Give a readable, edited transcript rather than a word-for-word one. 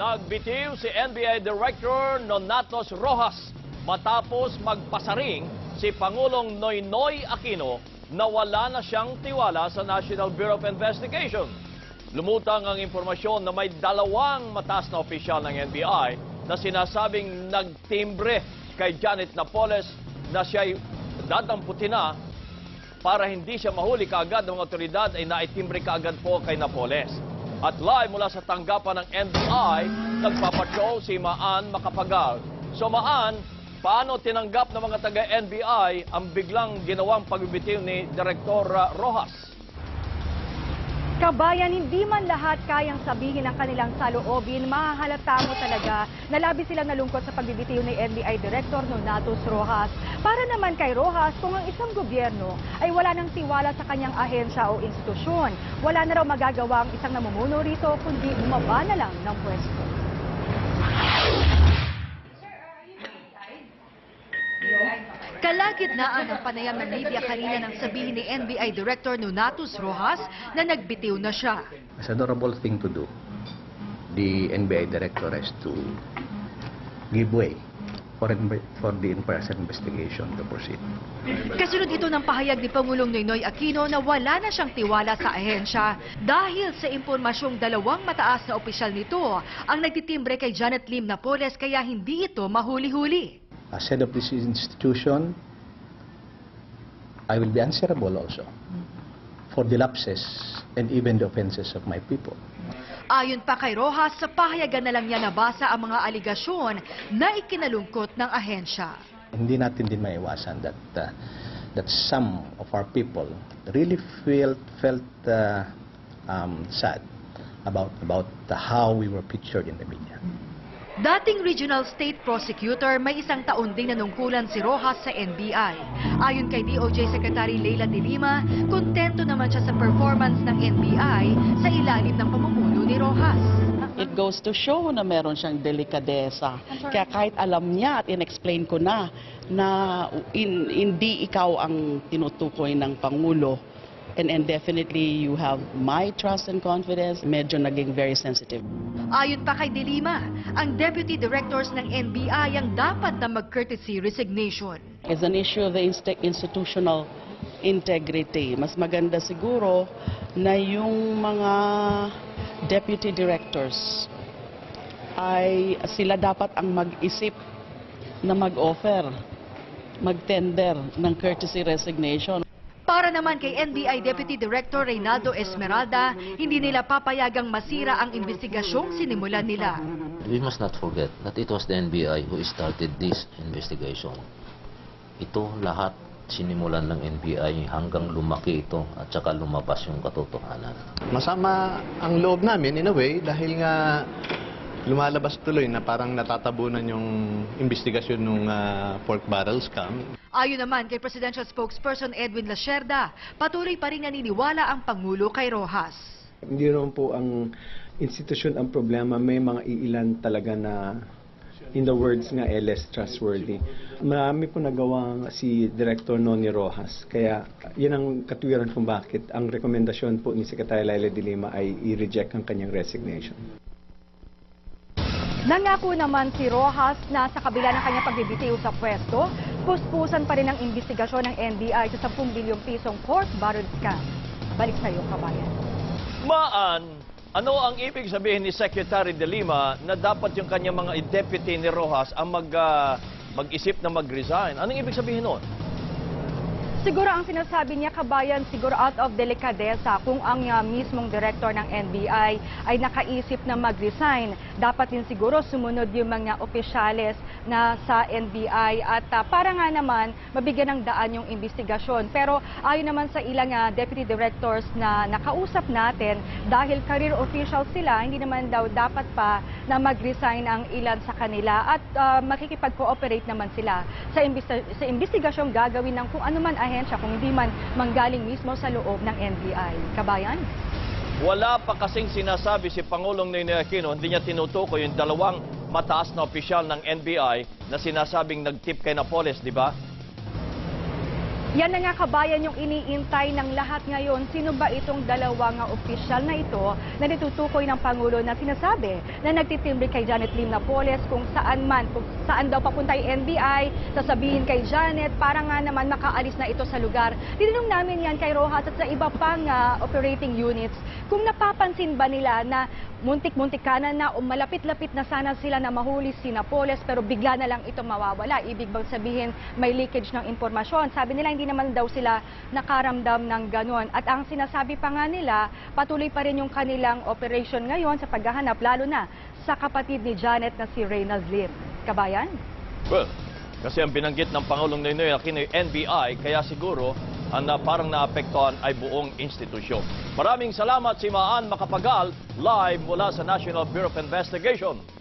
Nagbitiw si NBI Director Nonatos Rojas matapos magpasaring si Pangulong Noynoy Aquino na wala na siyang tiwala sa National Bureau of Investigation. Lumutang ang impormasyon na may dalawang mataas na opisyal ng NBI na sinasabing nagtimbre kay Janet Napoles na siya'y dadamputin na para hindi siya mahuli kaagad ng mga otoridad ay naitimbre kaagad po kay Napoles. At live mula sa tanggapan ng NBI, nagpapatrol si Maan Macapagal. So Maan, paano tinanggap ng mga taga-NBI ang biglang ginawang pagbibitiw ni Director Rojas? Kabayan, hindi man lahat kayang sabihin ang kanilang saloobin, mahahalata mo talaga na labis silang nalungkot sa pagbibitiw ni NBI Director Nonatos Rojas. Para naman kay Rojas, kung ang isang gobyerno ay wala ng tiwala sa kanyang ahensya o institusyon, wala na raw magagawa ang isang namumuno rito kundi bumaba na lang ng pwesto. Kalagitnaan ng panayam ng media kanina nang sabihin ni NBI Director Nonatos Rojas na nagbitiw na siya. It's an honorable thing to do. The NBI Director has to give way for the in-person investigation to proceed. Kasunod ito ng pahayag ni Pangulong Noynoy Aquino na wala na siyang tiwala sa ahensya dahil sa impormasyong dalawang mataas na opisyal nito ang nagtitimbre kay Janet Lim Napoles kaya hindi ito mahuli-huli. As head of this institution, I will be answerable also for the lapses and even the offenses of my people. Ayon pa kay Rojas, sa pahayagan na lang niya nabasa ang mga aligasyon na ikinalungkot ng ahensya. Hindi natin din maiwasan that some of our people really felt sad about how we were pictured in the media. Dating Regional State Prosecutor, may isang taon ding nanungkulan si Rojas sa NBI. Ayon kay DOJ Secretary Leila de Lima, kontento naman siya sa performance ng NBI sa ilalim ng pamumuno ni Rojas. It goes to show na meron siyang delikadesa. Kaya kahit alam niya at in-explain ko na hindi ikaw ang tinutukoy ng Pangulo, and definitely you have my trust and confidence, medyo naging very sensitive. Ayon pa kay De Lima, ang Deputy Directors ng NBI ang dapat na mag-courtesy resignation. It's an issue of the institutional integrity. Mas maganda siguro na yung mga Deputy Directors ay sila dapat ang mag-isip na mag-offer, mag-tender ng courtesy resignation. Para naman kay NBI Deputy Director Reynaldo Esmeralda, hindi nila papayagang masira ang investigasyong sinimulan nila. We must not forget that it was the NBI who started this investigation. Ito lahat sinimulan ng NBI hanggang lumaki ito at saka lumabas yung katotohanan. Masama ang loob namin in a way dahil nga lumalabas tuloy na parang natatabunan yung investigasyon ng pork barrel scam. Ayon naman kay Presidential Spokesperson Edwin Lacerda, patuloy pa rin naniniwala ang Pangulo kay Rojas. Hindi naman po ang institusyon ang problema, may mga iilan talaga na, in the words nga, less trustworthy. Marami po nagawa si Director Noni Rojas, kaya yan ang katwiran kung bakit ang rekomendasyon po ni Secretary Leila de Lima ay i-reject ang kanyang resignation. Nangako naman si Rojas na sa kabila ng kanyang pagbibitiw sa pwesto, puspusan pa rin ang investigasyon ng NBI sa 10 bilyong pisong pork barrel scam. Balik sa iyo, kabayan. Maan, ano ang ibig sabihin ni Secretary de Lima na dapat yung kanyang mga deputy ni Rojas ang mag-isip na mag-resign? Anong ibig sabihin nun? Siguro ang sinasabi niya, kabayan, siguro out of delikadesa kung ang mismong director ng NBI ay nakaisip na mag-resign. Dapat din siguro sumunod yung mga opisyales na sa NBI at para nga naman mabigyan ng daan yung investigasyon. Pero ayon naman sa ilang deputy directors na nakausap natin, dahil career officials sila, hindi naman daw dapat pa na mag-resign ang ilan sa kanila at makikipag-cooperate naman sila sa investigasyong gagawin ng kung ano man ahensya, kung hindi man manggaling mismo sa loob ng NBI. Kabayan? Wala pa kasing sinasabi si Pangulong Noynoy Aquino, hindi niya tinutukoy yung dalawang mataas na opisyal ng NBI na sinasabing nag-tip kay Napoles, di ba? Yan na nga kabayan yung iniintay ng lahat ngayon. Sino ba itong dalawang opisyal na ito na nitutukoy ng Pangulo na sinasabi na nagtitimbre kay Janet Lim Napoles kung saan daw papunta yung NBI, sasabihin kay Janet para nga naman makaalis na ito sa lugar. Tinanong namin yan kay Rojas at sa iba pang operating units kung napapansin ba nila na muntik-muntik na o malapit-lapit na sana sila na mahuli si Napoles pero bigla na lang ito mawawala. Ibig bang sabihin may leakage ng impormasyon? Sabi nila hindi naman daw sila nakaramdam ng ganon. At ang sinasabi pa nga nila, patuloy pa rin yung kanilang operation ngayon sa paghahanap lalo na sa kapatid ni Janet na si Reynald Lim. Kabayan? Well, kasi ang binanggit ng Pangulong Noynoy Aquino yung NBI, kaya siguro ang parang naapektuhan ay buong institusyon. Maraming salamat si Maan Macapagal, live mula sa National Bureau of Investigation.